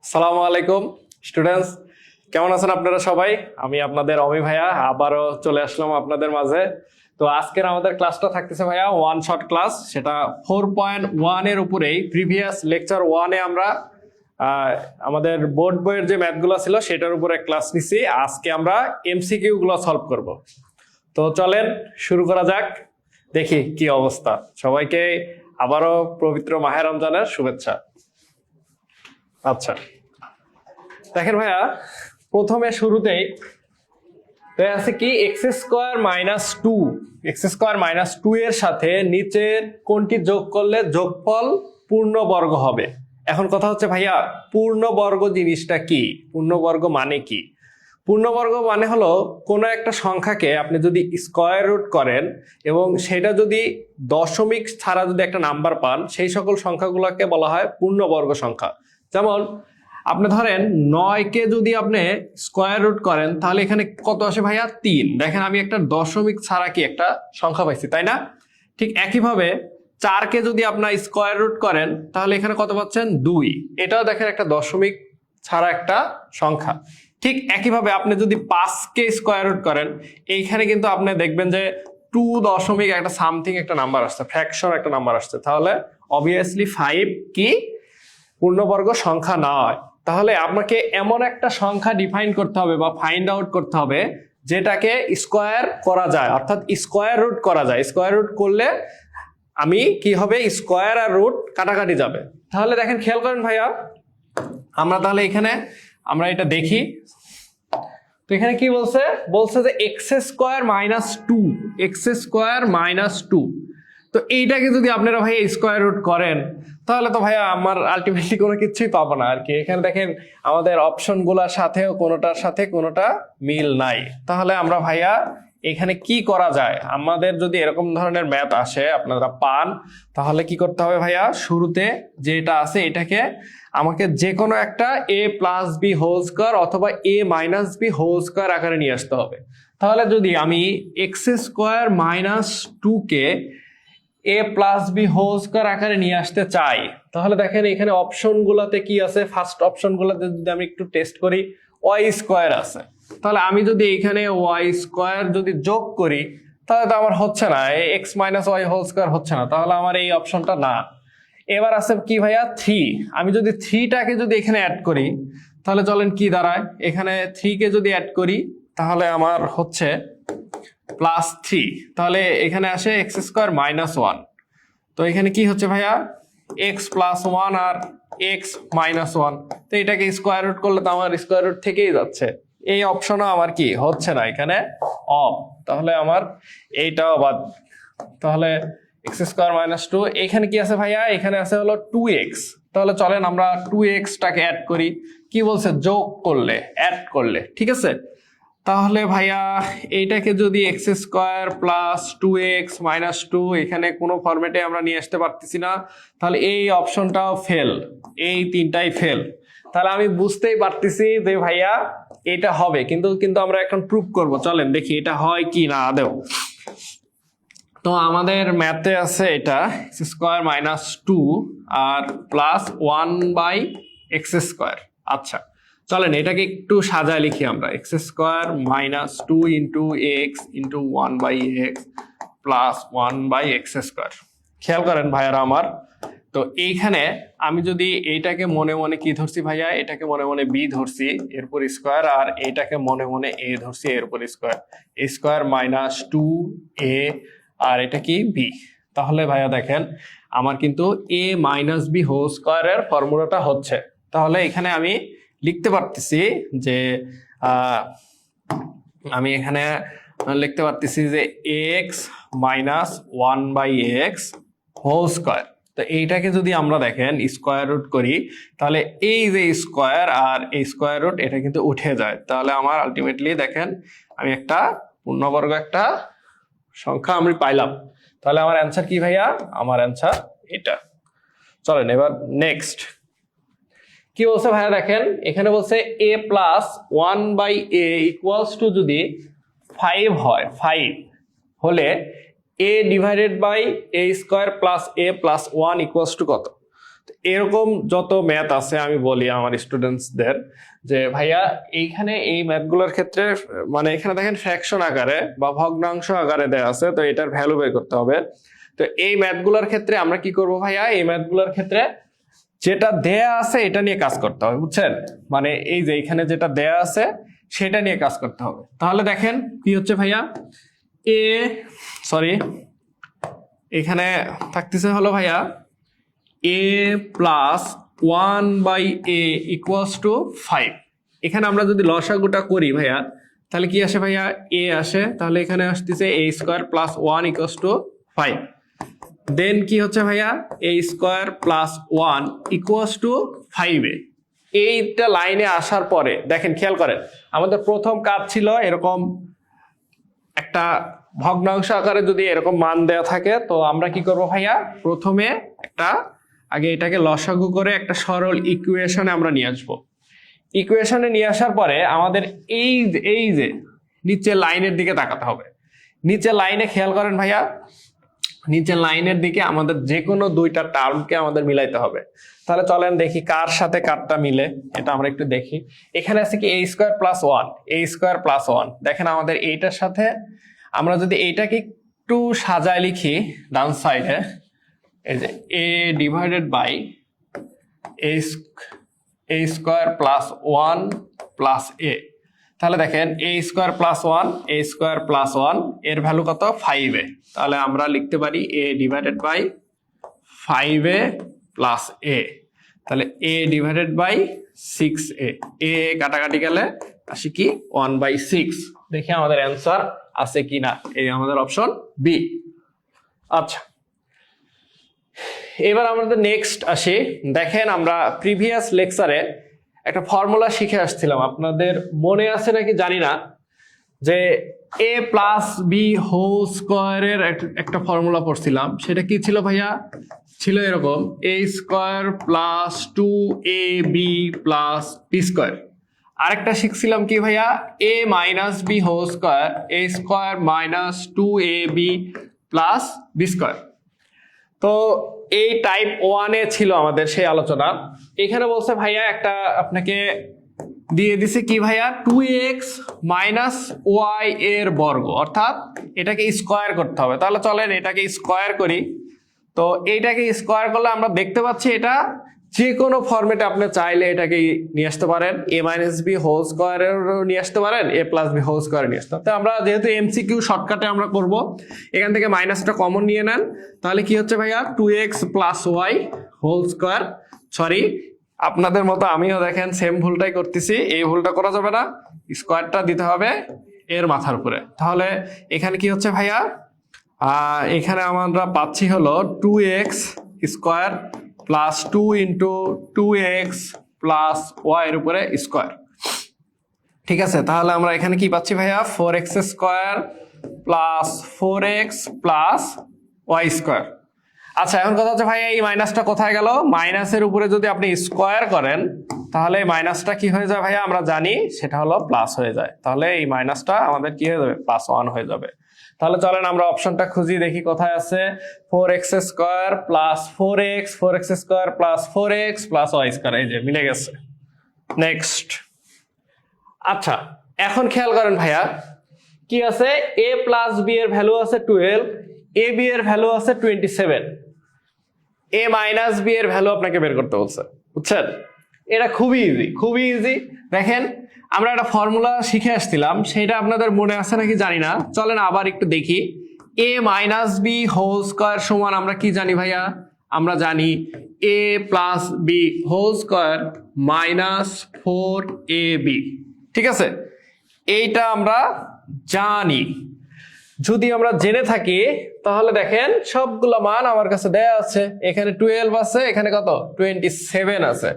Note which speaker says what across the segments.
Speaker 1: আসসালামু আলাইকুম স্টুডেন্টস, কেমন আছেন আপনারা সবাই? আমি আপনাদের অমি ভাইয়া আবারও চলে আসলাম আপনাদের মাঝে। তো আজকের আমাদের ক্লাসটা থাকতেছে ভাইয়া ওয়ান শট ক্লাস, সেটা 4.1 এর উপরেই। প্রিভিয়াস লেকচার 1-এ আমরা আমাদের বোর্ড বইয়ের যে ম্যাথগুলো ছিল সেটার উপরে ক্লাস নিছি। আজকে আমরা এমসিকিউ গুলো সলভ করব। তো চলেন শুরু করা যাক, দেখি কি অবস্থা। সবাইকে আবারও পবিত্র মাহে রমজানের শুভেচ্ছা। আচ্ছা, দেখেন ভাইয়া, প্রথমে শুরুতেই আছে কি x² - 2 এর সাথে নিচের কোনটি যোগ করলে যোগফল পূর্ণবর্গ হবে। এখন কথা হচ্ছে ভাইয়া, পূর্ণবর্গ জিনিসটা কি? পূর্ণবর্গ মানে কি? পূর্ণবর্গ মানে হলো কোনো একটা সংখ্যাকে আপনি যদি স্কয়ার রুট করেন এবং সেটা যদি দশমিক ছাড়া যদি একটা নাম্বার পান, সেই সকল সংখ্যাগুলোকে বলা হয় পূর্ণবর্গ সংখ্যা। যেমন আপনি ধরেন 9-কে যদি আপনি স্কয়ার রুট করেন তাহলে এখানে কত আসে ভাইয়া? 3। দেখেন আমি একটা দশমিক ছাড়া কি একটা সংখ্যা পাইছি, তাই না? ঠিক একইভাবে 4-কে যদি আপনার স্কয়ার রুট করেন তাহলে এখানে কত পাচ্ছেন? 2। এটাও দেখেন একটা দশমিক ছাড়া একটা সংখ্যা। ঠিক একইভাবে আপনি যদি 5-কে স্কয়ার রুট করেন, এইখানে কিন্তু আপনি দেখবেন যে 2 দশমিক একটা সামথিং একটা নাম্বার আসছে, ফ্র্যাকশন একটা নাম্বার আসছে। তাহলে অবভিয়াসলি 5 কি পূর্ণবর্গ সংখ্যা নয়। তাহলে আপনাকে এমন একটা সংখ্যা ডিফাইন করতে হবে বা ফাইন্ড আউট করতে হবে যেটাকে স্কয়ার করা যায়, অর্থাৎ স্কয়ার রুট করা যায়। স্কয়ার রুট করলে আমি কি হবে? স্কয়ার আর রুট কাটাকাটি যাবে। তাহলে দেখেন, খেয়াল করেন ভাইয়া, আমরা তাহলে এখানে আমরা এটা দেখি। তো এখানে কি বলছে? বলছে যে x² - 2। তো এইটাকে যদি আপনারা ভাই স্কয়ার রুট করেন তাহলে তো ভাইয়া আমার আলটিমেটলি কোনো কিছুই পাবো না আর কি। এখানে দেখেন আমাদের অপশনগুলোর সাথেও কোনোটার সাথে কোনোটা মিল নাই। তাহলে আমরা ভাইয়া এখানে কি করা যায়? আমাদের যদি এরকম ধরনের ম্যাথ আসে, আপনারা পান, তাহলে কি করতে হবে ভাইয়া? শুরুতে যেটা আছে এটাকে আমাকে যে কোনো একটা a+b² অথবা a-b² আকারে নিয়ে আসতে হবে। তাহলে যদি আমি x² - 2-কে a+b² আকারে নিয়ে আসতে চাই, তাহলে দেখেন এখানে অপশনগুলোতে কি আছে। ফার্স্ট অপশনগুলোতে যদি আমি একটু টেস্ট করি, y² আছে। তাহলে আমি যদি এখানে y² যদি যোগ করি তাহলে তো আমার হচ্ছে না, x - y² হচ্ছে না, তাহলে আমার এই অপশনটা না। এবার আছে কি ভাইয়া? 3। আমি যদি 3টাকে যদি এখানে অ্যাড করি তাহলে চলেন কি দাঁড়ায়, এখানে 3-কে যদি অ্যাড করি তাহলে আমার হচ্ছে +3। তাহলে এখানে আসে x² - 1। তো এখানে কি হচ্ছে ভাইয়া? x+1 আর x - 1। তো এটাকে স্কয়ার রুট করলে তো আমার স্কয়ার রুট থেকেই যাচ্ছে। এই অপশনও আমার কি হচ্ছে না, এখানে অফ। তাহলে আমার এইটাও বাদ। তাহলে x² - 2। এখানে কি আছে ভাইয়া? এখানে আছে হলো 2x। তাহলে চলেন আমরা 2x-টাকে অ্যাড করি। কি বলছে? যোগ করলে, অ্যাড করলে, ঠিক আছে? তাহলে ভাইয়া এইটাকে যদি x² + 2x - 2 এখানে কোনো ফরম্যাটে আমরা নিয়ে আসতে পারতেছি না, তাহলে এই অপশনটাও ফেল, এই তিনটাই ফেল। তাহলে আমি বুঝতেই পারতেছি যে ভাইয়া এটা হবে, কিন্তু আমরা এখন প্রুভ করব। চলেন দেখি এটা হয় কি না আদৌ। তো আমাদের ম্যাথে আছে এটা x² - 2 আর +1/x²। আচ্ছা, চলেন এটাকে একটু সাজায় লিখি আমরা। x² - 2 × x × 1/x + 1/x²। খেয়াল করেন ভাইয়ারা আমার, তো এইখানে আমি যদি এইটাকে মনে মনে কি ধরছি ভাইয়া? এটাকে মনে মনে b ধরছি, এরপর স্কয়ার, আর এইটাকে মনে মনে a ধরছি, এরপর স্কয়ার। a² - 2a আর এটা কি? b। তাহলে ভাইয়া দেখেন আমার কিন্তু a-b² এর ফর্মুলাটা হচ্ছে। তাহলে এখানে আমি লিখতে পারতেছি যে আমি এখানে লিখতে পারতেছি যে x - 1/x²। তো এইটাকে যদি আমরা দেখেন স্কয়ার রুট করি তাহলে এই যে স্কয়ার আর এই স্কয়ার রুট এটা কিন্তু উঠে যায়। তাহলে আমার আলটিমেটলি দেখেন আমি একটা পূর্ণবর্গ একটা সংখ্যা আমি পাইলাম। তাহলে আমার অ্যান্সার কি ভাইয়া? আমার অ্যান্সার এটা। চলেন এবার নেক্সট কি বলছে ভাইয়া? দেখেন এখানে বলছে a+1/a = যদি 5 হয়, 5 হলে a/a² + a + 1 = কত? এরকম যত ম্যাথ আছে আমি বলি আমার স্টুডেন্টসদের যে ভাইয়া এইখানে এই ম্যাথগুলোর ক্ষেত্রে মানে এখানে দেখেন ফ্র্যাকশন আকারে বা ভগ্নাংশ আকারে দেয়া আছে, তো এটার ভ্যালু বের করতে হবে। তো এই ম্যাথগুলোর ক্ষেত্রে আমরা কি করব ভাইয়া, এই ম্যাথগুলোর ক্ষেত্রে যেটা দেয়া আছে এটা নিয়ে কাজ করতে হবে, বুঝছেন? মানে এই যে এখানে যেটা দেয়া আছে সেটা নিয়ে কাজ করতে হবে। তাহলে দেখেন কি হচ্ছে ভাইয়া, এখানে থাকতেছে হলো ভাইয়া a plus 1/a equals to 5। এখানে আমরা যদি লসাগুটা করি ভাইয়া তাহলে কি আসে ভাইয়া, a আসে, তাহলে এখানে আসতেছে a square plus 1 equals to 5। দেন কি হচ্ছে ভাইয়া, a square plus 1 equals to 5a। এইটা লাইনে আসার পরে দেখেন খেয়াল করেন, আমাদের প্রথম কাজ ছিল এরকম একটা ভগ্নাংশ আকারে যদি এরকম মান দেওয়া থাকে, তো আমরা কি করব ভাইয়া, প্রথমে একটা আগে এটাকে লসাগু করে একটা সরল ইকুয়েশনে আমরা নিয়ে আসবো। ইকুয়েশনে নিয়ে আসার পরে আমাদের এই যে নিচের লাইনের দিকে তাকাতে হবে। নিচের লাইনে খেয়াল করেন ভাইয়া, নিচের লাইনের দিকে আমাদের যে কোনো দুইটা টার্মকে আমাদের মিলাইতে হবে। তাহলে চলেন দেখি কার সাথে কারটা মিলে, এটা আমরা একটু দেখি। এখানে আছে কি a square plus 1, a square plus 1। দেখেন আমাদের এইটার সাথে আমরা যদি এইটাকে একটু সাজায় লিখি ডান সাইডে, এই যে a divided by a square plus 1 plus a, তাহলে দেখেন a square plus 1, a square plus 1 এর ভ্যালু কত, 5a। তাহলে আমরা লিখতে পারি a divided by 5a plus a, তাহলে a divided by 6a। a কাটাকাটি গেলে আসি কি 1/6। দেখি আমাদের অ্যান্সার আছে কিনা, এই আমাদের অপশন বি। আচ্ছা, এবার আমাদের নেক্সট আসি। দেখেন আমরা প্রিভিয়াস লেকচারে একটা ফর্মুলা শিখে আসছিলাম, আপনাদের মনে আছে নাকি জানি না, যে a প্লাস বি হোল স্কোয়ারের একটা ফর্মুলা পড়ছিলাম। সেটা কি ছিল ভাইয়া, ছিল এরকম a square plus 2ab plus B square. আরেকটা শিখছিলাম কি ভাইয়া, a minus B whole square, a square minus 2ab plus B square. তো এই টাইপ 1-এ ছিল আমাদের সেই আলোচনা। এখানে বলছে ভাইয়া একটা আপনাকে দিয়ে দিছে কি ভাইয়া, 2x মাইনাস ওয়াই এর বর্গ, অর্থাৎ এটাকে স্কোয়ার করতে হবে। তাহলে চলেন এটাকে স্কোয়ার করি। তো এইটাকে স্কোয়ার করলে আমরা দেখতে পাচ্ছি এটা যে কোনো ফরম্যাটে আপনি চাইলে এটাকে নিয়ে আসতে পারেন, a মাইনাস বি হোল স্কোয়ারেরও নিয়ে আসতে পারেন, a plus B whole square নিয়ে আসতে পারেন। তো আমরা যেহেতু এমসিকিউ শর্টকাটে আমরা করব, এখান থেকে মাইনাসটা কমন নিয়ে নেন। তাহলে কি হচ্ছে ভাইয়া, 2x plus Y whole square. Sorry, আপনাদের মতো আমিও দেখেন সেম ভুলটাই করতেছি, এই ভুলটা করা যাবে না, স্কোয়ারটা দিতে হবে এর মাথার উপরে। তাহলে এখানে কি হচ্ছে ভাইয়া, এখানে আমরা পাচ্ছি হলো 2x square plus 2 into 2x plus Y এর উপরে স্কোয়ার। ঠিক আছে, তাহলে আমরা এখানে কি পাচ্ছি ভাইয়া, 4x square plus 4x plus Y square. আচ্ছা, এখন কথা হচ্ছে ভাইয়া এই মাইনাসটা কোথায় গেল, মাইনাসের উপরে যদি আপনি স্কোয়ার করেন তাহলে এই মাইনাসটা কি হয়ে যায় ভাইয়া, আমরা জানি সেটা হলো প্লাস হয়ে যায়। তাহলে এই মাইনাসটা আমাদের কি হয়ে যাবে, +1 হয়ে যাবে। তাহলে চলেন আমরা অপশনটা খুঁজি, দেখি কোথায় আছে। 4x square plus 4x, 4x square plus 4x plus Y square, এই যে মিলে গেছে। নেক্সট। আচ্ছা, এখন খেয়াল করেন ভাইয়া কি আছে, a প্লাস বি এর ভ্যালু আছে 12, a বি এর ভ্যালু আছে 27, a মাইনাস বি এর ভ্যালু আপনাকে বের করতে বলছে, বুঝছেন? এটা খুবই ইজি, খুবই ইজি। দেখেন আমরা একটা ফর্মুলা শিখে আসছিলাম, সেটা আপনাদের মনে আছে নাকি জানি না, চলেন আবার একটু দেখি। a minus B whole square সমান আমরা কি জানি ভাইয়া, আমরা জানি a plus B whole square minus 4ab। ঠিক আছে, এইটা আমরা জানি। যদি আমরা জেনে থাকি তাহলে দেখেন সবগুলো মান আমার কাছে দেয়া আছে, এখানে 12 আছে, এখানে কত 27 আছে।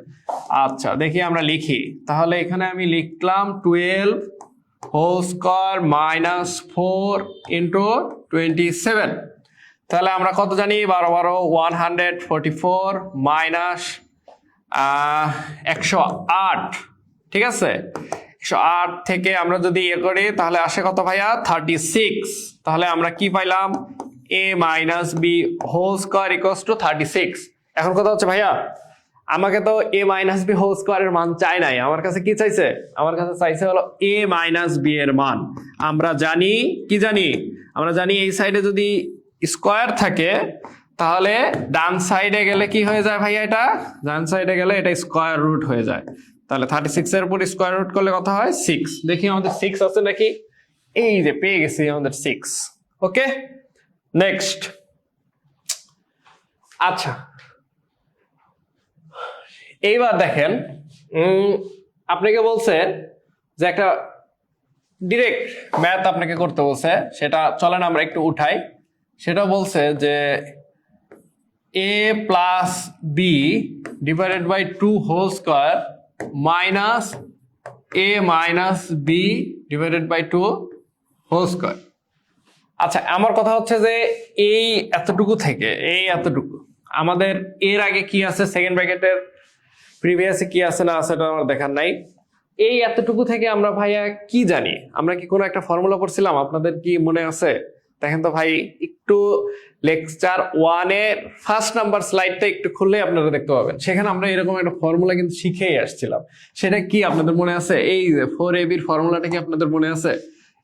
Speaker 1: আচ্ছা দেখি আমরা লিখি, তাহলে এখানে আমি লিখলাম 12 হোল স্কোয়ার মাইনাস 4 ইন্টু 27। তাহলে আমরা কত জানি, 12 12 144 মাইনাস 108। ঠিক আছে, 108 থেকে আমরা যদি ইয়ে করি তাহলে আসে কত ভাইয়া, 36। তাহলে আমরা কি পাইলাম, a minus B whole square equals to 36। এখন কথা হচ্ছে ভাইয়া আমাকে তো a মাইনাস বি হোল স্কোয়ারের মান চাই নাই, আমার কাছে কি চাইছে, আমার কাছে চাইছে হলো a মাইনাস বি এর মান। আমরা জানি কি জানি, আমরা জানি এই সাইডে যদি স্কোয়ার থাকে তাহলে ডান সাইডে গেলে কি হয়ে যায় ভাইয়া, এটা ডান সাইডে গেলে এটা স্কোয়ার রুট হয়ে যায়। তাহলে 36 এর উপর স্কোয়ার রুট করলে কত হয় 6। দেখি আমাদের 6 আছে নাকি, এই যে পেয়ে গেছি আমাদের 6। Okay next. আচ্ছা এইবার দেখেন আপনাকে বলছে যে একটা ডিরেক্ট ম্যাথ আপনাকে করতে বলছে, সেটা চলেন আমরা একটু উঠাই। সেটা বলছে যে a plus B divided by 2 whole square minus a minus B divided by 2 whole square. আচ্ছা আমার কথা হচ্ছে যে এই এতটুকু থেকে এই এতটুকু আমাদের এর আগে কি আছে, সেকেন্ড ব্র্যাকেটের প্রিভিয়াসে কি আছে না আছে এটা আমার দেখার নাই। এই এতটুকু থেকে আমরা ভাইয়া কি জানি, আমরা কি কোনো একটা ফর্মুলা পড়ছিলাম, আপনাদের কি মনে আছে? দেখেন তো ভাই, একটু লেকচার 1 এর ফার্স্ট নাম্বার স্লাইডটা একটু খুললে আপনারা দেখতে পাবেন, সেখানে আমরা এরকম একটা ফর্মুলা কিন্তু শিখেই আসছিলাম। সেটা কি আপনাদের মনে আছে? এই 4ab এর ফর্মুলাটা কি আপনাদের মনে আছে?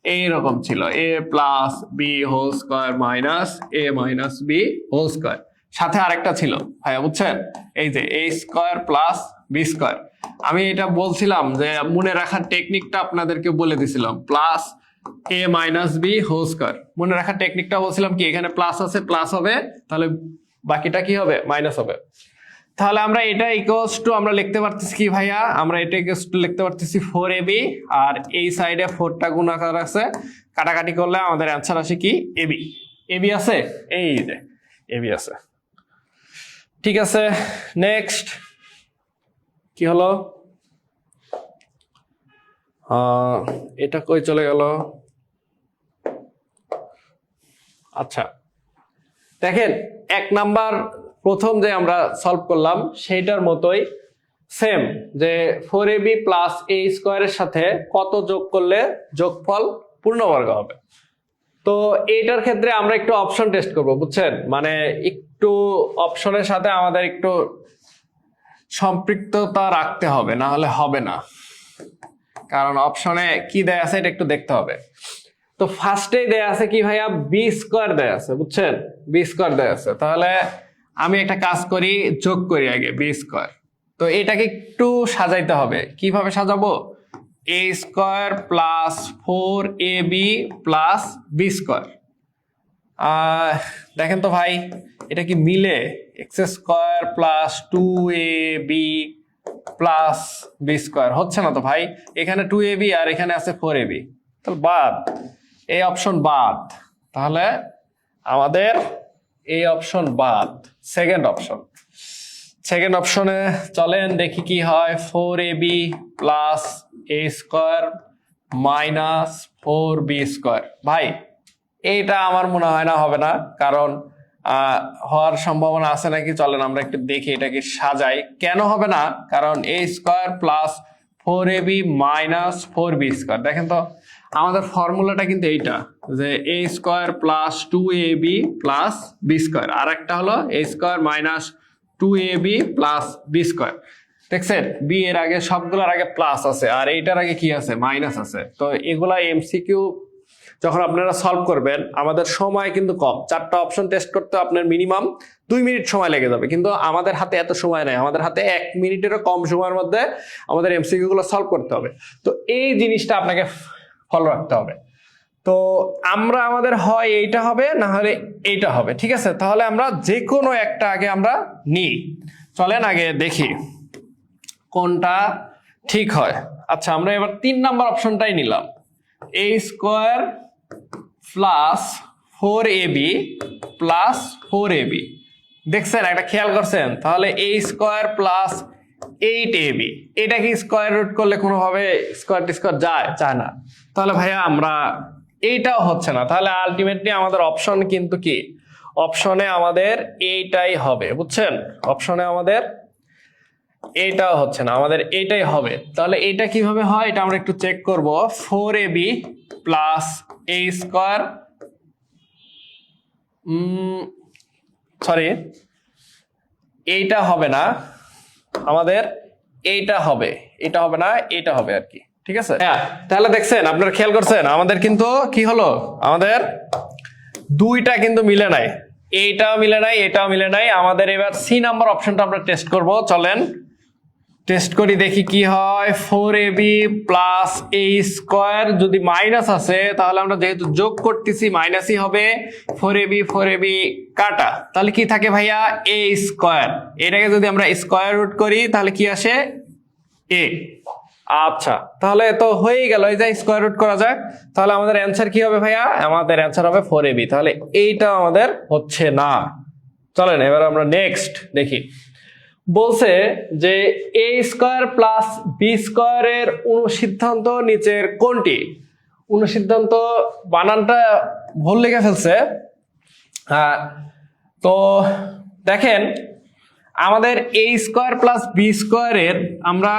Speaker 1: এইরকম ছিল, a plus B whole square minus a minus B whole square, সাথে আরেকটা ছিল ভাইয়া বুঝছেন, এই যে a square plus B square. আমি এটা বলছিলাম যে মনে রাখার টেকনিকটা আপনাদেরকে বলে দিছিলাম, plus a minus B whole square. মনে রাখার টেকনিকটা বলছিলাম কি, এখানে প্লাস আছে প্লাস হবে, তাহলে বাকিটা কি হবে মাইনাস হবে। তাহলে আমরা এটা ইকুয়ালস টু আমরা লিখতে পারতেছি কি ভাইয়া, আমরা এটা ইকুয়ালস টু লিখতে পারতেছি 4ab, আর এই সাইডে 4টা গুণাকার আছে, কাটাকাটি করলে আমাদের অ্যান্সার আসে কি ab। ab আছে, এই যে ab আছে। ঠিক আছে নেক্সট কি হলো, এটা কই চলে গেল? আচ্ছা দেখেন 1 নাম্বার প্রথম যে আমরা সলভ করলাম সেইটার মতোই সেম, যে 4ab প্লাস a স্কোয়ারের সাথে কত যোগ করলে যোগফল পূর্ণবর্গ হবে। তো এইটার ক্ষেত্রে আমরা একটু অপশন টেস্ট করব বুঝছেন, মানে একটু অপশনের সাথে আমাদের একটু সম্পৃক্ততা রাখতে হবে, না হলে হবে না, কারণ অপশনে কি দেয়া আছে এটা একটু দেখতে হবে। তো ফার্স্টেই দেয়া আছে কি ভাইয়া, বি স্কোয়ার দেয়া আছে বুঝছেন, বি স্কোয়ার দেয়া আছে। তাহলে আমি একটা কাজ করি, যোগ করি আগে বি স্কোয়ার। তো এটাকে একটু সাজাইতে হবে, কিভাবে সাজাবো, a square plus 4ab plus B square. দেখেন তো ভাই এটা কি মিলে, X square plus 2ab plus B square হচ্ছে না তো ভাই, এখানে 2ab আর এখানে আছে 4ab, তাহলে বাদ, এই অপশন বাদ। তাহলে আমাদের এই অপশন বাদ, সেকেন্ড অপশন। সেকেন্ড অপশনে চলেন দেখি কি হয়, 4ab plus a square minus 4b square. ভাই এইটা আমার মনে হয় না হবে না, কারণ হওয়ার সম্ভাবনা আছে নাকি, চলেন আমরা একটু দেখি এটাকে সাজাই। কেন হবে না, কারণ a square plus 4ab minus 4b square, দেখেন তো আমাদের ফর্মুলাটা কিন্তু এইটা, যে a square plus 2ab plus B square, আর একটা হলো a square minus 2ab plus B square. দেখছেন বি এর আগে সবগুলোর আগে প্লাস আছে, আর এইটার আগে কি আছে মাইনাস আছে। তো এগুলা এমসিকিউ যখন আপনারা সলভ করবেন, আমাদের সময় কিন্তু কম, 4টা অপশন টেস্ট করতে আপনার মিনিমাম 2 মিনিট সময় লেগে যাবে, কিন্তু আমাদের হাতে এত সময় নেই, আমাদের হাতে 1 মিনিটেরও কম সময়ের মধ্যে আমাদের এমসিকিউ গুলো সলভ করতে হবে। তো এই জিনিসটা আপনাকে ফলো রাখতে হবে। তো আমরা আমাদের হয় এইটা হবে না হলে এইটা হবে, ঠিক আছে? তাহলে আমরা যে কোনো একটা আগে আমরা নিই, চলেন আগে দেখি কোনটা ঠিক হয়। আচ্ছা আমরা এবার 3 নাম্বার অপশনটাই নিলাম, a square plus 4ab plus 4ab। দেখছেন একটা খেয়াল করছেন, তাহলে a স্কোয়ার প্লাস 8ab, এটা কি স্কোয়ার রুট করলে কোনোভাবে স্কোয়ার স্কোয়ার যায় না, তাহলে ভাইয়া আমরা এইটাও হচ্ছে না। তাহলে আলটিমেটলি আমাদের অপশন কিন্তু কি, অপশনে আমাদের এইটাই হবে বুঝছেন, অপশনে আমাদের এইটাও হচ্ছে না, আমাদের এইটাই হবে। তাহলে এটা কিভাবে হয় এটা আমরা একটু চেক করব, 4ab plus a square, sorry এইটা হবে না, আমাদের এইটা হবে, এটা হবে না, এটা হবে আর কি। ঠিক আছে, হ্যাঁ তাহলে দেখছেন, আপনারা খেয়াল করছেন আমাদের কিন্তু কি হলো, আমাদের দুইটা কিন্তু মিলে নাই, এইটাও মিলে নাই, এটাও মিলে নাই। আমাদের এবার সি নাম্বার অপশনটা আমরা টেস্ট করব, চলেন টেস্ট করি দেখি কি হয়। 4ab প্লাস a স্কোয়ার যদি মাইনাস আছে তাহলে আমরা যেহেতু যোগ করতেছি মাইনাসই হবে। 4ab কাটা, তাহলে কি থাকে ভাইয়া a স্কোয়ার, এটাকে যদি আমরা স্কোয়ার রুট করি তাহলে কি আসে a। আচ্ছা তাহলে তো হয়েই গেল, এই যে স্কোয়ার রুট করা যাক, তাহলে আমাদের অ্যান্সার কি হবে ভাইয়া, আমাদের অ্যান্সার হবে 4ab। তাহলে এইটা আমাদের হচ্ছে না। চলেন এবার আমরা নেক্সট দেখি। বলছে যে এ স্কোয়ার প্লাস বি স্কোয়ারের অনুসিদ্ধান্ত নিচের কোনটি। অনুসিদ্ধান্ত বানানটা ভুল লিখে ফেলছে। তো দেখেন আমাদের এ স্কোয়ার প্লাস বি স্কোয়ারের আমরা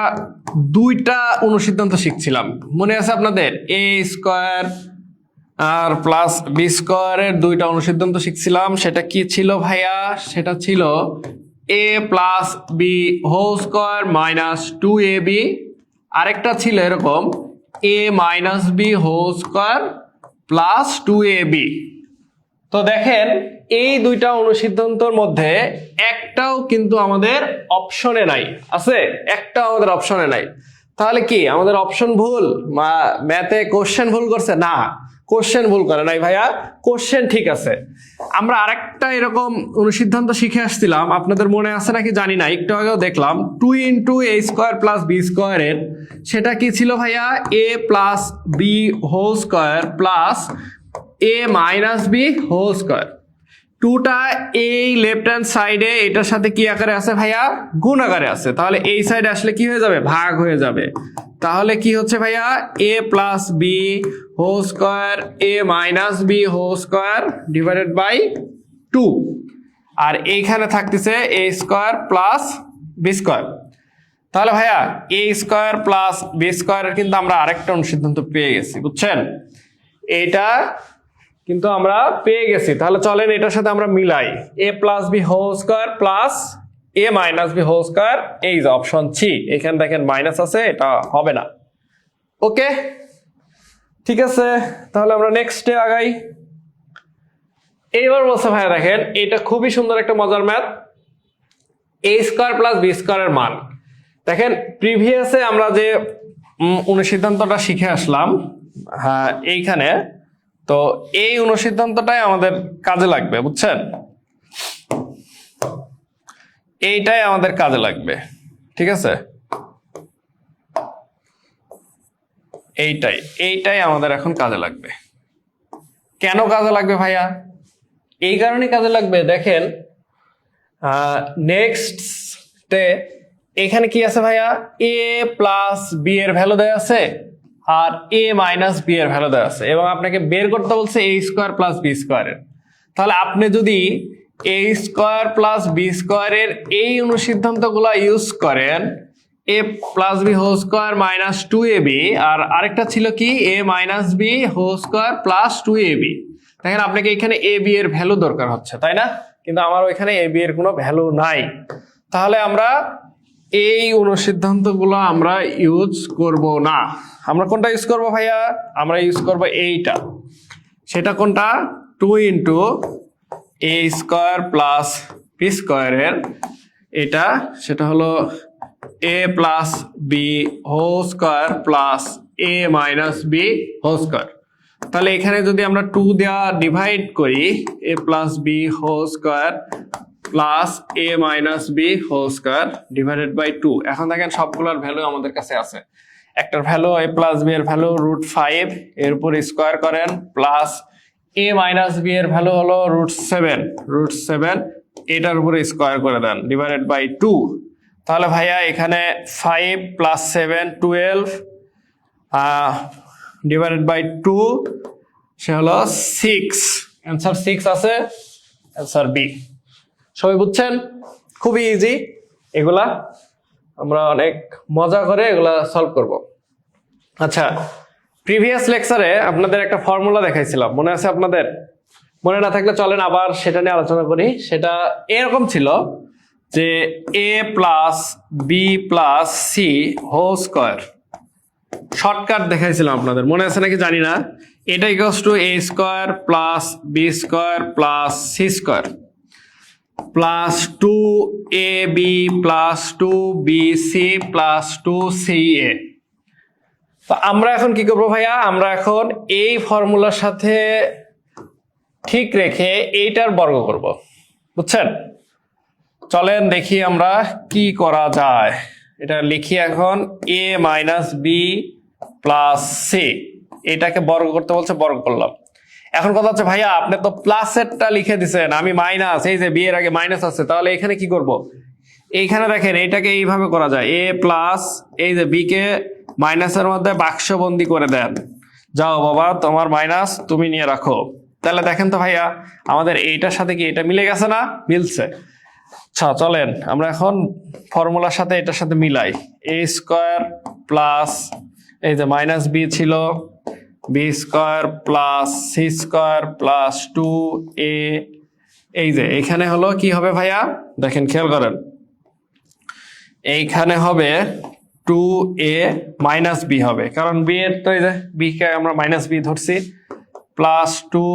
Speaker 1: দুইটা অনুসিদ্ধান্ত শিখছিলাম, মনে আছে আপনাদের? এ স্কোয়ার আর প্লাস বি স্কোয়ারের দুইটা অনুসিদ্ধান্ত শিখছিলাম। সেটা কি ছিল ভাইয়া? সেটা ছিল a plus B whole square minus 2ab, আরেকটা ছিল এরকম a minus B whole square plus 2ab। তো দেখেন এই দুইটা অনুসিদ্ধান্তর মধ্যে একটাও কিন্তু আমাদের অপশনে নাই, আছে একটাও আমাদের অপশনে নাই। তাহলে কি আমাদের অপশন ভুল, ম্যাথে কোশ্চেন ভুল করছে? না, কোশ্চেন ভুল করে নাই ভাইয়া, কোশ্চেন ঠিক আছে। আমরা আরেকটা এরকম অনুসিদ্ধান্ত শিখে আসছিলাম, আপনাদের মনে আছে নাকি জানি না, একটু আগেও দেখলাম 2 into a square plus B স্কোয়ারের, সেটা কি ছিল ভাইয়া? a plus B whole square plus a minus B whole square. টুটা এই লেফট হ্যান্ড সাইডে এটার সাথে কি আকারে আছে ভাইয়া? গুণ আকারে আছে। তাহলে এই সাইডে আসলে কি হয়ে যাবে? ভাগ হয়ে যাবে। তাহলে কি হচ্ছে ভাইয়া? a plus B whole square a minus B whole square divided by 2, আর এইখানে থাকতেছে a square plus B square. তাহলে ভাইয়া a স্কোয়ার প্লাস বি স্কোয়ারের কিন্তু আমরা আরেকটা অনুসিদ্ধান্ত পেয়ে গেছি, বুঝছেন? এইটা কিন্তু আমরা পেয়ে গেছি। তাহলে চলেন এটার সাথে আমরা মিলাই, a plus B whole square plus a minus B whole square, এই যে অপশন সি, এখানে দেখেন মাইনাস আছে, এটা হবে না। ওকে ঠিক আছে, তাহলে আমরা নেক্সটে আগাই। এইবার বলছে ভাইয়া দেখেন এটা খুবই সুন্দর একটা মজার math, a square plus B স্কোয়ারের মান। দেখেন প্রিভিয়াসে আমরা যে অনুসিদ্ধান্তটা শিখে আসলাম, হ্যাঁ এইখানে, তো এই অনুসিদ্ধান্তটাই আমাদের কাজে লাগবে, বুঝছেন? এইটাই আমাদের কাজে লাগবে, ঠিক আছে? এইটাই আমাদের এখন কাজে লাগবে। কেন কাজে লাগবে ভাইয়া? এই কারণে কাজে লাগবে, দেখেন নেক্সটে এখানে কি আছে ভাইয়া? a প্লাস বি এর ভ্যালু দেওয়া আছে আর a মাইনাস বি এর ভ্যালু দেওয়া আছে, এবং আপনাকে বের করতে বলছে a স্কোয়ার প্লাস বি স্কোয়ারের। তাহলে আপনি যদি a স্কোয়ার প্লাস বি স্কোয়ারের এই অনুসিদ্ধান্তগুলো ইউজ করেন, a plus B whole square minus 2ab, আর আরেকটা ছিল কি a minus B whole square plus 2ab। দেখেন আপনাকে এখানে a b এর ভ্যালু দরকার হচ্ছে, তাই না? কিন্তু আমার ওইখানে a b এর কোনো ভ্যালু নাই। তাহলে আমরা এই অনুসিদ্ধান্তগুলো আমরা ইউজ করব না। আমরা কোনটা ইউজ করব ভাইয়া? আমরা ইউজ করব এইটা। সেটা কোনটা? 2 into a square plus B স্কোয়ারের এটা, সেটা হলো a plus B whole square plus a minus B whole square. তাহলে এখানে যদি আমরা 2 দেওয়া ডিভাইড করি, a plus B whole square plus a minus B whole square divided by 2। এখন দেখেন সবগুলোর ভ্যালু আমাদের কাছে আছে। একটার ভ্যালু a প্লাস বি এর ভ্যালু √5, এর উপর স্কোয়ার করেন, প্লাস a মাইনাস বি এর ভ্যালু হলো √7, এটার উপরে স্কোয়ার করে দেন ডিভাইডেড বাই 2। তাহলে ভাইয়া এখানে 5 প্লাস 7 12 ডিভাইডেড বাই 2, সে হলো 6। অ্যান্সার 6 আছে, অ্যান্সার বি। সবাই বুঝছেন? খুবই ইজি, এগুলা আমরা অনেক মজা করে এগুলা সলভ করব। আচ্ছা, প্রিভিয়াস লেকচারে আপনাদের একটা ফর্মুলা দেখাইছিলাম, মনে আছে আপনাদের? মনে না থাকলে চলেন আবার সেটা নিয়ে আলোচনা করি। সেটা এরকম ছিল যে a plus B plus C whole square, shortcut দেখাইছিলাম আপনাদের, মনে আছে নাকি জানি না। এটা equals to a square plus B square plus C square plus 2ab plus 2bc plus 2ca। তো আমরা এখন কি করবো ভাইয়া, আমরা এখন এই ফর্মুলার সাথে ঠিক রেখে এইটার বর্গ করব, বুঝছেন? চলেন দেখি আমরা কি করা যায়। এটা লিখি এখন a minus B plus C, এটাকে বর্গ করতে বলছে, বর্গ করলাম। এখন কথা হচ্ছে ভাইয়া আপনি তো প্লাসেরটা লিখে দিছেন, আমি মাইনাস, এই যে বি এর আগে মাইনাস আছে, তাহলে এখানে কি করব? এইখানে দেখেন এইটাকে এইভাবে করা যায়, এ প্লাস এই যে বি কে মাইনাসের মধ্যে বাক্সবন্দি করে দেন, যাও বাবা তোমার মাইনাস তুমি নিয়ে রাখো। তাহলে দেখেন তো ভাইয়া আমাদের এইটার সাথে কি এটা মিলে গেছে না? মিলছে। আচ্ছা চলেন আমরা এখন ফর্মুলার সাথে এটার সাথে মিলাই, এ স্কোয়ার প্লাস এই যে মাইনাস বি ছিল, B square plus C square plus 2a, এই যে এখানে হলো কি হবে ভাইয়া দেখেন খেয়াল করেন, এইখানে হবে 2a মাইনাস বি হবে, কারণ বি এর তো এই যে বি কে আমরা মাইনাস বি ধরছি, plus 2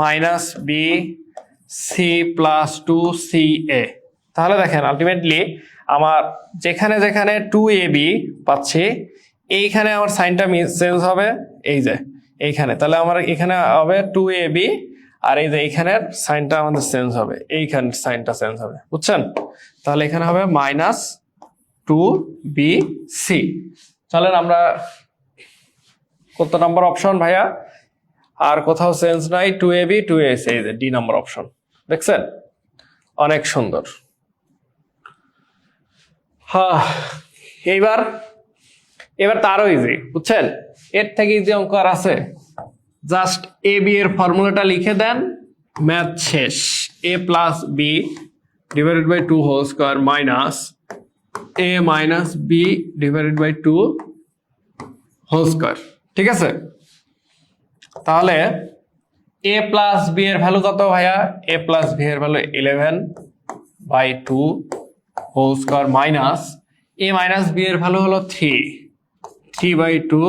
Speaker 1: minus B C plus 2ca। তাহলে দেখেন আলটিমেটলি আমার যেখানে যেখানে 2ab পাচ্ছি এইখানে আমার সাইনটা চেঞ্জ হবে, এই যে এইখানে, তাহলে আমার এখানে হবে 2ab, আর এই যে এইখানের সাইনটা আমাদের চেঞ্জ হবে, এইখানে সাইনটা চেঞ্জ হবে, বুঝছেন? তাহলে এখানে হবে মাইনাস 2bc। চলেন আমরা কত নাম্বার অপশন ভাইয়া, আর কোথাও চেঞ্জ নাই, 2ab 2ac, এই যে ডি নাম্বার অপশন, দেখছেন? অনেক সুন্দর। হ্যাঁ এইবার তো আরো ইজি, বুঝছেন? এর থেকে ইজি অঙ্ক আর আছে, জাস্ট এ বি এর ফর্মুলাটা লিখে দেন, ম্যাথ শেষ। A plus B divided by 2 whole square minus A minus B divided by 2 whole square, ঠিক আছে? তাহলে এ প্লাস বি এর ভ্যালু কত ভাইয়া? এ প্লাস বি এর value 11/2 whole square minus A minus B এর ভ্যালু হলো 3/2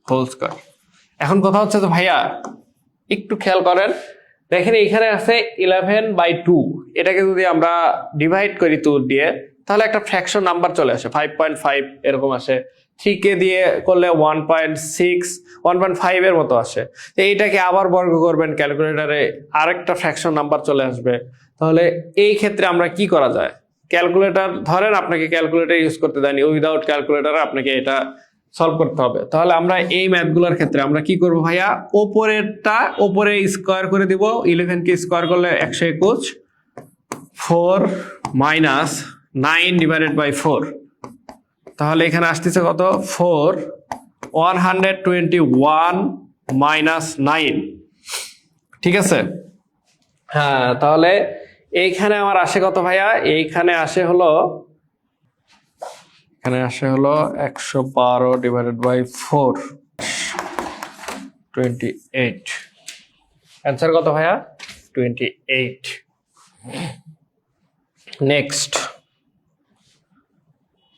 Speaker 1: হোল স্কোয়ার। এখন কথা হচ্ছে তো ভাইয়া একটু খেয়াল করেন, দেখেন এইখানে আছে 11/2, এটাকে যদি আমরা ডিভাইড করি 2 দিয়ে, তাহলে একটা ফ্র্যাকশন নাম্বার চলে আসে 5.5 এরকম আসে, 3 কে দিয়ে করলে 1.5 এর মতো আসে। তো এইটাকে আবার বর্গ করবেন ক্যালকুলেটরে, আরেকটা ফ্র্যাকশন নাম্বার চলে আসবে। তাহলে এই ক্ষেত্রে আমরা কি করা যায়? ক্যালকুলেটর ধরেন আপনাকে ক্যালকুলেটর ইউজ করতে দেয়নি, উইদাউট ক্যালকুলেটর আপনাকে এটা সলভ করতে হবে। তাহলে আমরা এই ম্যাথগুলোর ক্ষেত্রে আমরা কি করব ভাইয়া, ওপরেরটা ওপরে স্কোয়ার করে দিব, 11 কে স্কোয়ার করলে 121, 4 মাইনাস 9 ডিভাইডেড বাই 4, তাহলে এখানে আসতেছে কত? 4 121 মাইনাস 9, ঠিক আছে? হ্যাঁ তাহলে এইখানে আমার আসে কত ভাইয়া? এইখানে আসে হলো 112 ডিভাইডেড বাই 4, 28। অ্যান্সার কত ভাইয়া? 28। নেক্সট,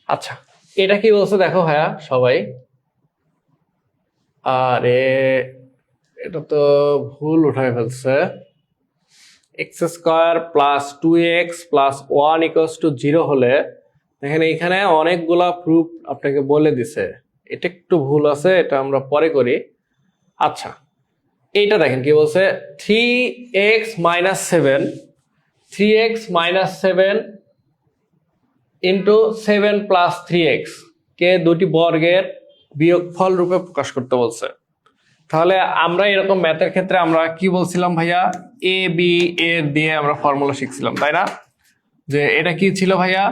Speaker 1: আচ্ছা এটা কি বলছে দেখো ভাইয়া সবাই, আরে এটা তো ভুল উঠায় ফেলছে। X square plus 2x plus 1 equals to 0 হলে দেখেন এইখানে অনেকগুলা প্রুফ আপনাকে বলে দিছে, এটা একটু ভুল আছে, এটা আমরা পরে করি। আচ্ছা এইটা দেখেন কি বলছে, 3x minus 7 into 7 plus 3x কে দুটি বর্গের বিয়োগফল রূপে প্রকাশ করতে বলছে। তাহলে আমরা এরকম ম্যাথের ক্ষেত্রে আমরা কি বলছিলাম ভাইয়া, এ বি এর দিয়ে আমরা ফর্মুলা শিখছিলাম, তাই না? যে এটা কি ছিল ভাইয়া,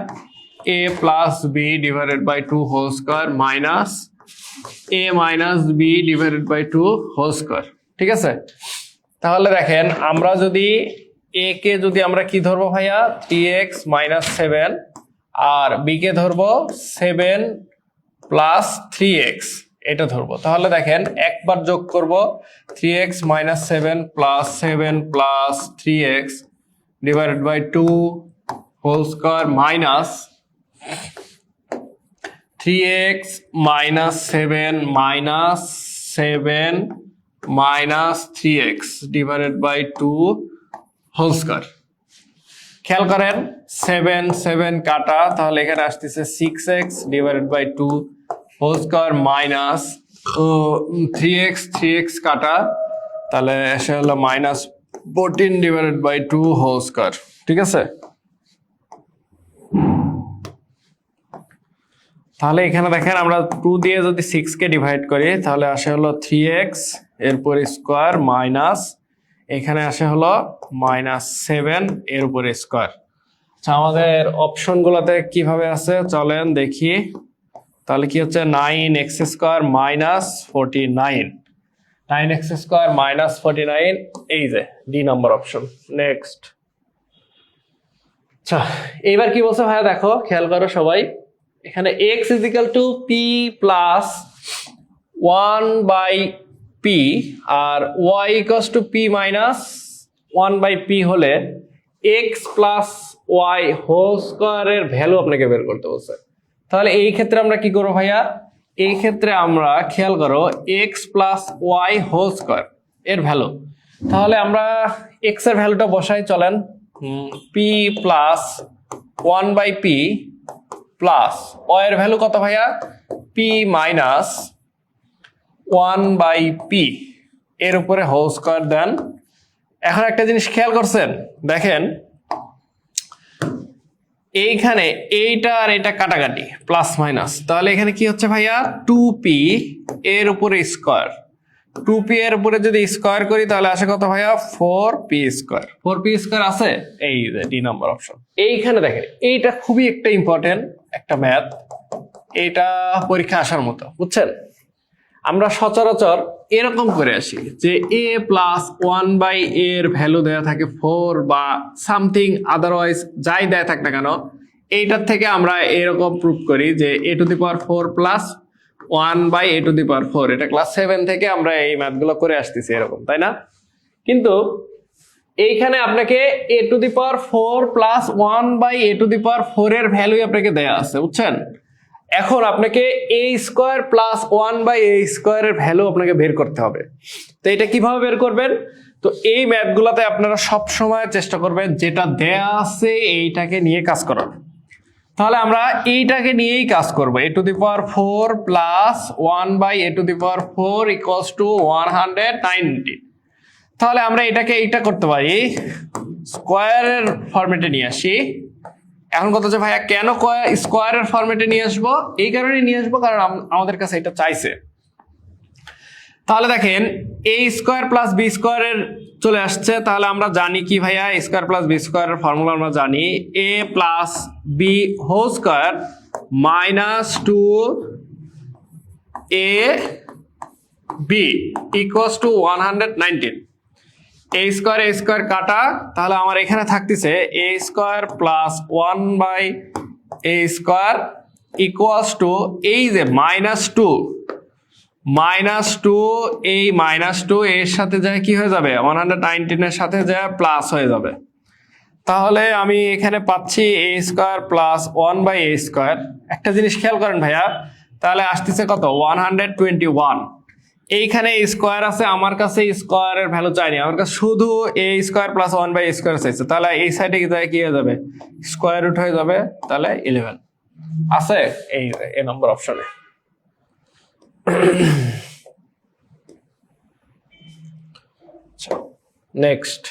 Speaker 1: a plus B divided by 2 whole square minus a minus B divided by 2 whole square, ঠিক আছে? তাহলে দেখেন আমরা যদি a কে যদি আমরা কি ধরবো ভাইয়া, 3x মাইনাস 7, আর b কে ধরবো 7 প্লাস 3x, এটা ধরবো। তাহলে দেখেন একবার যোগ করব, 3x minus 7 plus 7 plus 3x divided by 2 whole square minus 3x minus 7 minus 7 minus 3x divided by 2 whole square. খেয়াল করেন 7 7 কাটা, তাহলে এখানে আসতেছে 6x divided by 2 whole square minus 3x কাটা, তাহলে এসে হলো minus 14 divided by 2 whole square. ঠিক আছে, তাহলে এখানে দেখেন আমরা 2 দিয়ে যদি 6 কে ডিভাইড করি তাহলে আসে হলো 3x এরপর স্কয়ার মাইনাস এখানে আসে হলো -7 এর উপরে স্কয়ার। আচ্ছা, আমাদের অপশনগুলোতে কিভাবে আছে চলেন দেখি। তাহলে কি হচ্ছে 9x square minus 49, 9x square minus 49, এই যে ডি নাম্বার অপশন। নেক্সট, আচ্ছা এইবার কি বলছে ভাইয়া দেখো, খেয়াল করো সবাই, এখানে x is equal to p plus 1 by p আর y equals to p minus 1 by p হলে x plus y whole square এর ভ্যালু আপনাকে বের করতে বলছে। তাহলে এই ক্ষেত্রে আমরা কি করব ভাইয়া, এই ক্ষেত্রে আমরা খেয়াল করো x plus y whole square এর ভ্যালু, তাহলে আমরা x এর ভ্যালুটা বসাই চলেন, p plus 1 by p plus y এর ভ্যালু কত ভাইয়া, p মাইনাস 1 বাই p এর উপরে হোল স্কয়ার দেন। এখন একটা জিনিস খেয়াল করছেন, দেখেন এইখানে এইটা আর এটা কাটাকাটি প্লাস মাইনাস, তাহলে এখানে কি হচ্ছে ভাইয়া 2p এর উপরে স্কয়ার, 2p এর উপরে যদি স্কয়ার করি তাহলে আসে কত ভাইয়া 4p স্কয়ার, 4p স্কয়ার আছে, এই যে ডি নাম্বার অপশন। এইখানে দেখেন এইটা খুবই একটা ইম্পর্টেন্ট একটা ম্যাথ, এইটা পরীক্ষা আসার মতো, বুঝছেন। আমরা সচরাচর এরকম করে আসি যে a প্লাস 1 বাই a এর ভ্যালু দেয়া থাকে 4 বা সামথিং আদারওয়াইজ যাই দেয়া থাক না কেন, এইটার থেকে আমরা এরকম প্রুফ করি যে a to the power 4 plus 1 by a to the power 4, এটা ক্লাস 7 থেকে আমরা এই ম্যাথগুলো করে আসতেছি এরকম, তাই না? কিন্তু এইখানে আপনাকে a to the power 4 plus 1 by a to the power 4 এর ভ্যালু আপনাকে দেয়া আছে, বুঝছেন। এখন আপনাকে a square plus 1 by a square এর ভ্যালু আপনাকে বের করতে হবে। তো এটা কিভাবে বের করবেন, তো এই ম্যাথগুলোতে আপনারা সব সময় চেষ্টা করবেন যেটা দেয়া আছে এইটাকে নিয়ে কাজ করার। তাহলে আমরা এইটাকে নিয়েই কাজ করব, a to the power 4 plus 1 by a to the power 4 equals to 190। তাহলে আমরা এটাকে এইটা করতে পারি, স্কয়ারের ফরম্যাটে নিয়ে আসি। এখন কথা হচ্ছে ভাইয়া কেন স্কয়ারের ফরম্যাটে নিয়ে আসবো, এই কারণে নিয়ে আসবো কারণ আমাদের কাছে এটা চাইছে। তাহলে দেখেন a স্কয়ার প্লাস b স্কয়ারের চলে আসছে, তাহলে আমরা জানি কি ভাইয়া, a স্কয়ার প্লাস b স্কয়ারের ফর্মুলা আমরা জানি a plus b whole square minus 2ab equals to 119। a square কাটা, তাহলে আমার এখানে থাকতেছে a square plus 1 by a square equals to এই যে -2 এই -2 এর সাথে যায় কি হয়ে যাবে 119 এর সাথে যায় প্লাস হয়ে যাবে। তাহলে আমি এখানে পাচ্ছি a square plus 1 by a square. একটা জিনিস খেয়াল করেন ভাইয়া, তাহলে আসতেছে কত 121। এইখানে স্কয়ার আছে, আমার কাছে স্কয়ারের ভ্যালু চাইনি, আমার কাছে শুধু a square plus 1 by a square চাইছে। তাহলে এই সাইডে কি হয়ে যাবে, স্কয়ার রুট হয়ে যাবে, তাহলে 11 আছে এই এ নম্বর অপশনে। নেক্সট,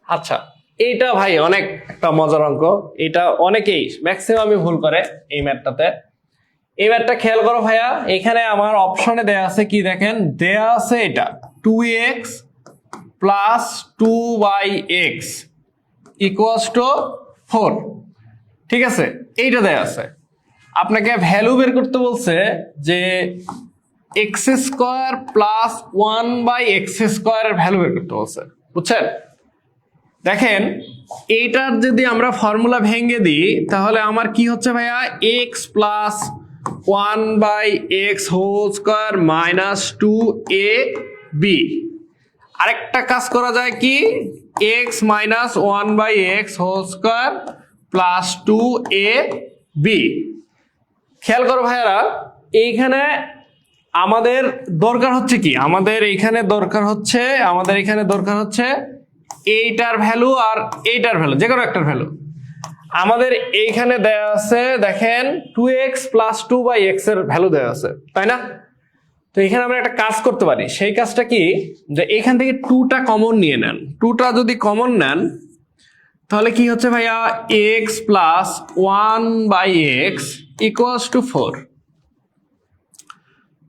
Speaker 1: আচ্ছা এইটা ভাই অনেক একটা মজার অঙ্ক, এটা অনেকেই ম্যাক্সিমামই ভুল করে এই ম্যাথটাতে। এই ম্যাথটা খেয়াল করো ভাইয়া, এখানে আমার অপশনে দেয়া আছে কি দেখেন, দেয়া আছে এটা 2x plus 2y(x) equals to 4, ঠিক আছে, এইটা দেয়া আছে। আপনাকে ভ্যালু বের করতে বলছে যে x square plus 1 by x square এর ভ্যালু বের করতে বলছে, বুঝছেন। দেখেন এইটার যদি আমরা ফর্মুলা ভেঙে দিই তাহলে আমার কি হচ্ছে ভাইয়া, x plus 1 by x whole square minus 2ab। আরেকটা কাজ করা যায় কি, X minus 1/x whole square plus 2ab। খেয়াল করো ভাইয়ারা, এইখানে আমাদের দরকার হচ্ছে কি, আমাদের এখানে দরকার হচ্ছে এইটার ভ্যালু আর এইটার ভ্যালু, যে কোনো একটার ভ্যালু। আমাদের এইখানে দেয়া আছে দেখেন 2x প্লাস 2/x এর ভ্যালু দেয়া আছে, তাই না? তো এখানে আমরা একটা কাজ করতে পারি, সেই কাজটা কি, যে এখান থেকে 2টা কমন নিয়ে নেন। 2টা যদি কমন নেন তাহলে কি হচ্ছে ভাইয়া, x plus 1/x equals to 4।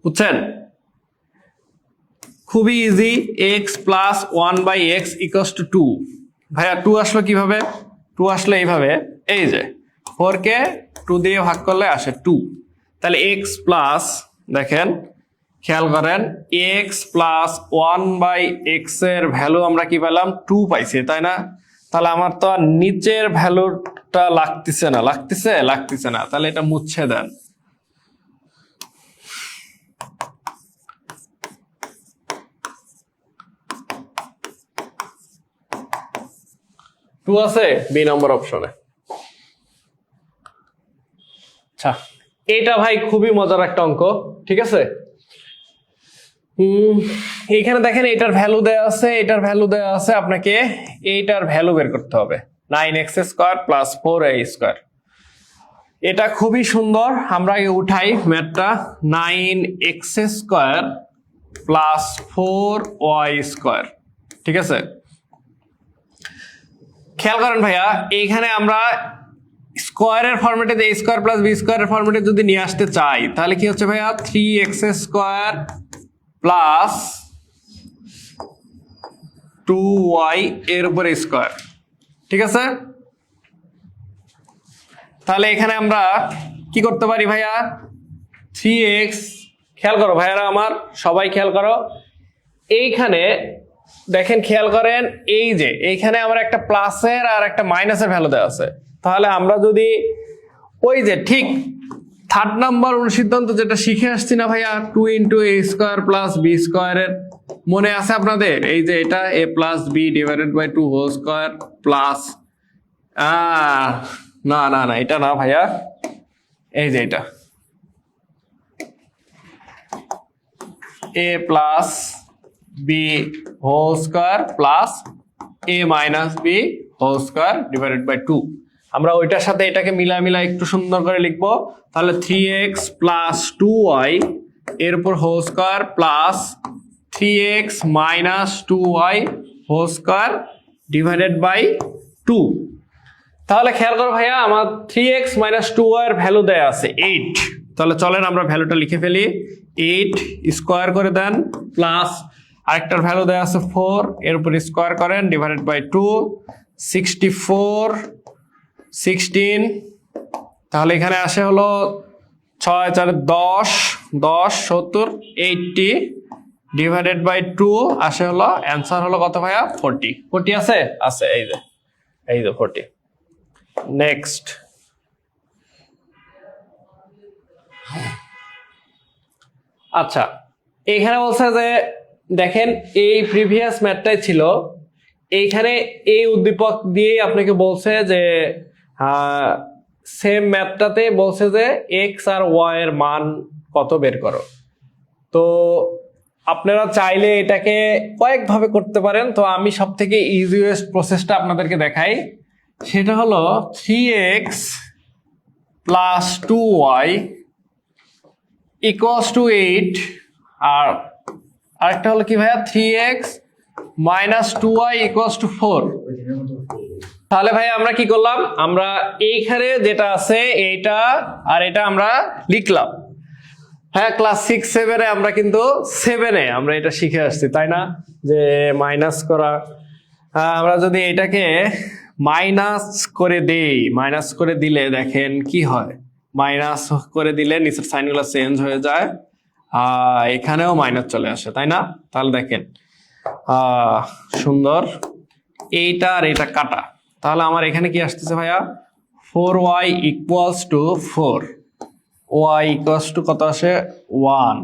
Speaker 1: বুঝছেন? খুবই easy, x plus 1/x equals to 2। ভাইয়া 2 আসলো কিভাবে? 2 আসলে এইভাবে, এই যে 4 কে 2 দিয়ে ভাগ করলে আসে 2। তাহলে x প্লাস, দেখেন খেয়াল করেন, x প্লাস 1/x এর ভ্যালু আমরা কি পেলাম, 2 পাইছি, তাই না? তাহলে আমার তো আর নিচের ভ্যালুটা লাগতেছে না, তাহলে এটা মুছে দেন। টু আছে বি নম্বর অপশনে। আচ্ছা, এটা ভাই খুবই মজার একটা অঙ্ক, ঠিক আছে? এইখানে দেখেন এটার ভ্যালু দেয়া আছে, আপনাকে এইটার ভ্যালু বের করতে হবে, 9x square plus 4a square. এটা খুবই সুন্দর, আমরা আগে উঠাই ম্যাথটা। 9x square plus 4y square, ঠিক আছে? খেয়াল করেন ভাইয়া, এইখানে আমরা স্কয়ারের ফরম্যাটে a স্কয়ার প্লাস b স্কয়ারের ফরম্যাটে যদি নিয়ে আসতে চাই তাহলে কি হচ্ছে ভাইয়া, 3x স্কয়ার প্লাস 2y এর উপরে স্কয়ার, ঠিক আছে? তাহলে এখানে আমরা কি করতে পারি ভাইয়া, 3x, খেয়াল করো ভাইয়ারা আমার, সবাই খেয়াল করো, এইখানে দেখেন খেয়াল করেন, এই যে এইখানে আমার একটা প্লাসের আর একটা মাইনাসের ভ্যালু দেওয়া আছে। তাহলে আমরা যদি ওই যে ঠিক 3rd নাম্বার অনুসিদ্ধান্ত যেটা শিখে আসছি না ভাইয়া, 2 × a স্কয়ার প্লাস b স্কয়ারের, মনে আছে আপনাদের? এই যে এটা a plus b divided by 2 whole square plus, না এটা না ভাইয়া, এই যে এটা a plus b whole square plus a minus b whole square divided by 2। আমরা ওইটার সাথে এটাকে মিলা একটু সুন্দর করে লিখবো। তাহলে 3x প্লাস 2y এর উপর whole square plus 3x minus 2y whole square divided by 2। তাহলে খেয়াল করো ভাইয়া, আমার 3x মাইনাস 2y এর ভ্যালু দেয়া আছে 8। তাহলে চলেন আমরা ভ্যালুটা লিখে ফেলি, 8 স্কয়ার করে দেন প্লাস আরেকটার ভ্যালু দেয়া আছে 4, এর উপর স্কয়ার করেন ডিভাইডেড বাই 2, 64, 16। তাহলে এখানে আসে হলো 6 4 10, 10 70, 80 ডিভাইডেড বাই 2 আসে হলো, অ্যান্সার হলো কত ভাইয়া, 40। 40 আছে, এই যে 40। নেক্সট, আচ্ছা এইখানে বলছে যে দেখেন এই প্রিভিয়াস ম্যাথটাই ছিল, এইখানে এই উদ্দীপক দিয়ে আপনাকে বলছে যে সেম ম্যাথটাতে বলছে যে এক্স আর ওয়াই এর মান কত বের করো। তো আপনারা চাইলে এটাকে কয়েকভাবে করতে পারেন, তো আমি সব থেকে ইজিয়েস্ট প্রসেসটা আপনাদেরকে দেখাই। সেটা হলো 3x plus 2y equals to 8, আর আরেকটা হলো কি ভাইয়া, 3x minus 2y equals to 4। তাহলে ভাই আমরা কি করলাম, আমরা এইখানে যেটা আছে এইটা আর এটা আমরা লিখলাম। হ্যাঁ, ক্লাস 6-7 এ আমরা কিন্তু 7-এ আমরা এটা শিখে আসছি, তাই না, যে মাইনাস করা। আমরা যদি এটাকে মাইনাস করে দেই, মাইনাস করে দিলে দেখেন কি হয়, মাইনাস করে দিলে নিচের সাইনগুলো চেঞ্জ হয়ে যায়, এখানেও মাইনাস চলে আসে, তাই না? তাহলে দেখেন সুন্দর, এইটা আর এটা কাটা, তাহলে আমার এখানে কি আসতেছে ভাইয়া, 4y equals to 4, y equals to কত আসে, 1।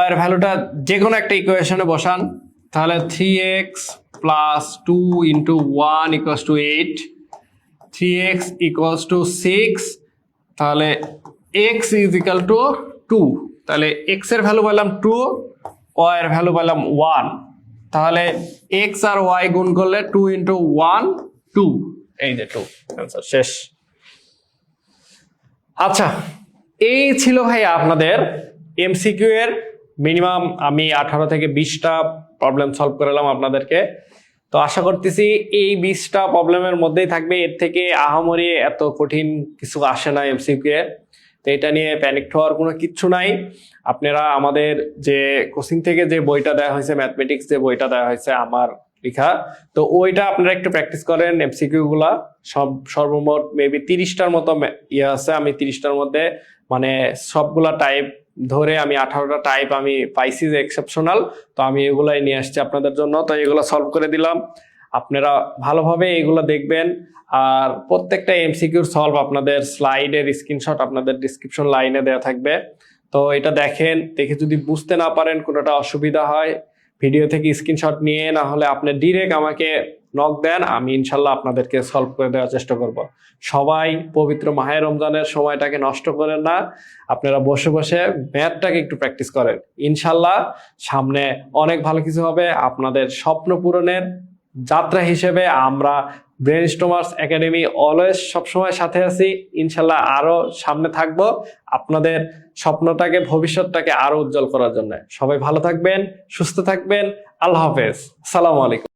Speaker 1: y এর ভ্যালুটা যে কোনো একটা ইকুয়েশনে বসান, তাহলে 3x plus 2 into 1 equals to 8, 3x equals to 6, তাহলে x ইজ ইকাল টু 2, তাহলে x এর ভ্যালু পেলাম 2, y এর ভ্যালু পেলাম 1, তাহলে x আর y গুণ করলে 2 ইন্টু 1 2, এই যে 2, অ্যান্সার শেষ। আচ্ছা, এই ছিল ভাই আপনাদের এমসিকিউ এর মিনিমাম আমি 18 থেকে 20টা প্রবলেম সলভ করলাম আপনাদেরকে। তো আশা করতেছি এই 20টা প্রবলেমের মধ্যেই থাকবে, এর থেকে আহামরি এত কঠিন কিছু আসে না এমসিকিউ এ। তো এটা নিয়ে প্যানিক হওয়ার কোনো কিচ্ছু নাই। আপনারা আমাদের যে কোচিং থেকে যে বইটা দেওয়া হয়েছে, ম্যাথমেটিক্স যে বইটা দেওয়া হয়েছে আমার লেখা, তো ওইটা আপনারা একটু প্র্যাকটিস করেন। এমসিকিউ গুলা সর্বমোট মেবি 30টার মতো ইয়ে আছে। আমি 30টার মধ্যে মানে সবগুলা টাইপ ধরে আমি 18টা টাইপ আমি পাইছি যে এক্সেপশনাল, তো আমি এগুলাই নিয়ে আসছি আপনাদের জন্য। তো এগুলো সলভ করে দিলাম, আপনারা ভালোভাবে এগুলো দেখবেন। আর প্রত্যেকটা এমসিকিউর সলভ আপনাদের স্লাইডের স্ক্রিনশট আপনাদের ডিসক্রিপশন লাইনে দেওয়া থাকবে। তো এটা দেখেন, দেখে যদি বুঝতে না পারেন, কোনোটা অসুবিধা হয়, ভিডিও থেকে স্ক্রিনশট নিয়ে না হলে আপনি ডিরেক্ট আমাকে নক দেন, আমি ইনশাল্লাহ আপনাদেরকে সলভ করে দেওয়ার চেষ্টা করব। সবাই পবিত্র মাহে রমজানের সময়টাকে নষ্ট করেন না, আপনারা বসে বসে ম্যাথটাকে একটু প্র্যাকটিস করেন। ইনশাল্লাহ সামনে অনেক ভালো কিছু হবে। আপনাদের স্বপ্ন পূরণের যাত্রা হিসেবে আমরা ব্রেনস্টর্মার্স একাডেমি অলওয়েজ সবসময় সাথে আছি। ইনশাল্লাহ আরো সামনে থাকবো আপনাদের স্বপ্নটাকে, ভবিষ্যৎটাকে আরো উজ্জ্বল করার জন্য। সবাই ভালো থাকবেন, সুস্থ থাকবেন। আল্লাহ হাফেজ, আসসালামু আলাইকুম।